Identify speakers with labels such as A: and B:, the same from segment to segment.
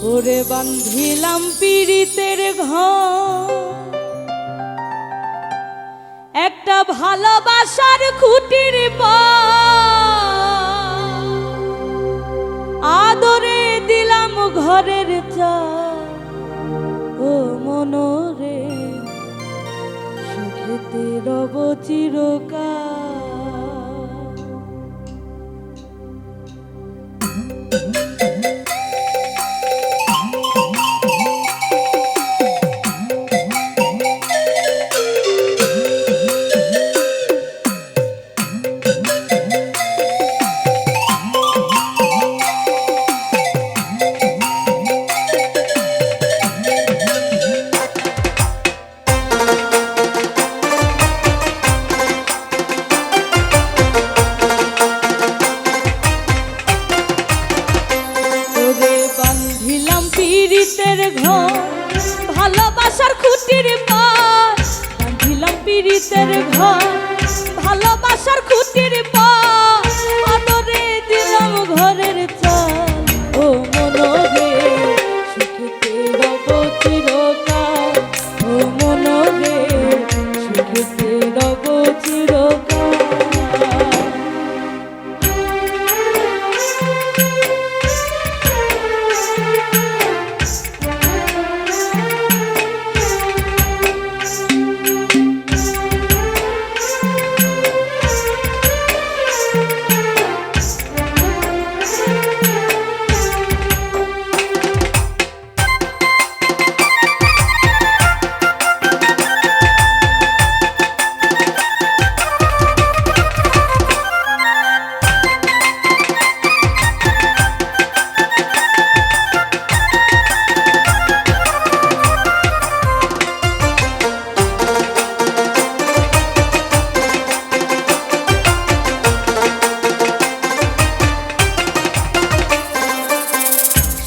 A: ওরে বান্ধিলাম পীড়িতের ঘর, একটা ভালোবাসার খুঁটির পার, আদরে দিলাম ঘরের চাল। ও মনরে সুখেতে রব চিরকাল। পীড়িতের ঘর, ভালোবাসার খুঁটির পার, বাঁধিলাম পীড়িতের ঘর, ভালোবাসার খুঁটির পার, আদরে দিলাম ঘরের চাল। ও মনরে সুখেতে রব চিরকাল। ও মনরে সুখেতে রব চিরকাল।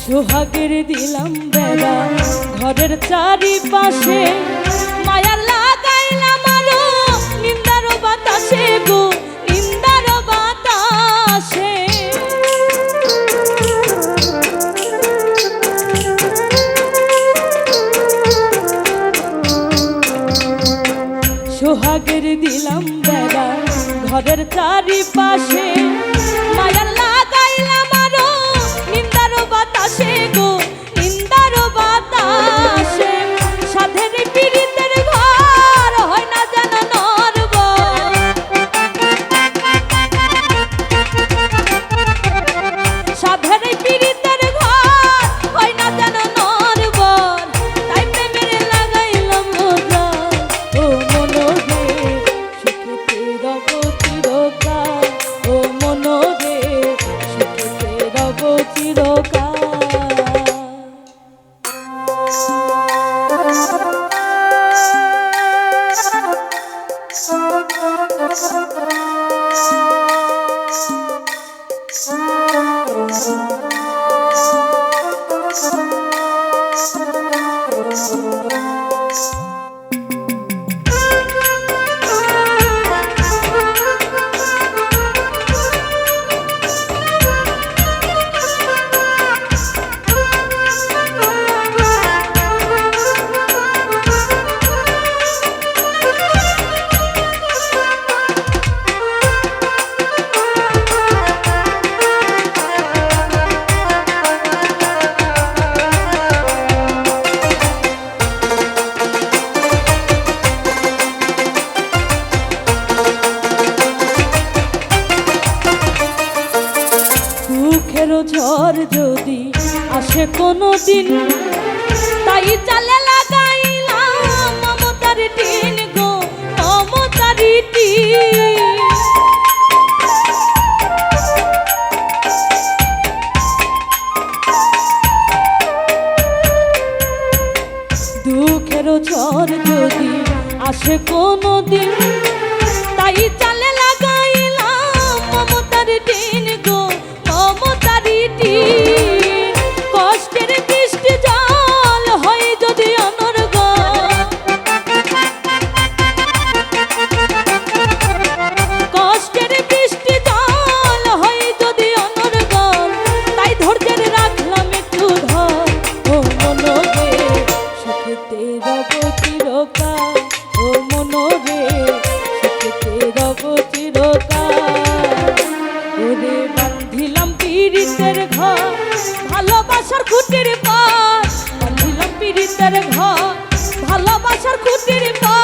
A: সোহাগের দিলাম বেড়া ঘরের চারিপাশে, মায়ার লাগাইলাম আলো নিন্দার বাতাসে গো, নিন্দার বাতাসে। সোহাগের দিলাম বেড়া ঘরের চারিপাশে, মায়ার লাগাইলাম আলো নিন্দার বাতাসে গো, নিন্দার বাতাসে। সাধের পীড়িতের ঘর হয় না যেন নরব, সাধের পীড়িতের ঘর হয় না যেন নরব, তাই প্রেমের লাগাইলাম জাল। ও মনরে সুখেতে রব চিরকাল। ও মনরে সুখেতে রব চিরকাল। ঝড় যদি আসে কোনো দিন, তাই চালে লাগাইলাম মমতার টিন গো, মমতার টিন। দুঃখের ঝড় যদি আসে কোনো দিন, তাই চালে লাগাইলাম মমতার টিন গো, মমতার টিন। কষ্টের বৃষ্টি জল হয় যদি অনর্গল, কষ্টের বৃষ্টি জল হয় যদি অনর্গল, তাই ধৈর্যের রাখলাম একটু ধর। ওরে বান্ধিলাম পীড়িতের ঘর ভালোবাসার খুঁটির পার বান্ধিলাম পীড়িতের ঘর ভালোবাসার খুঁটির পার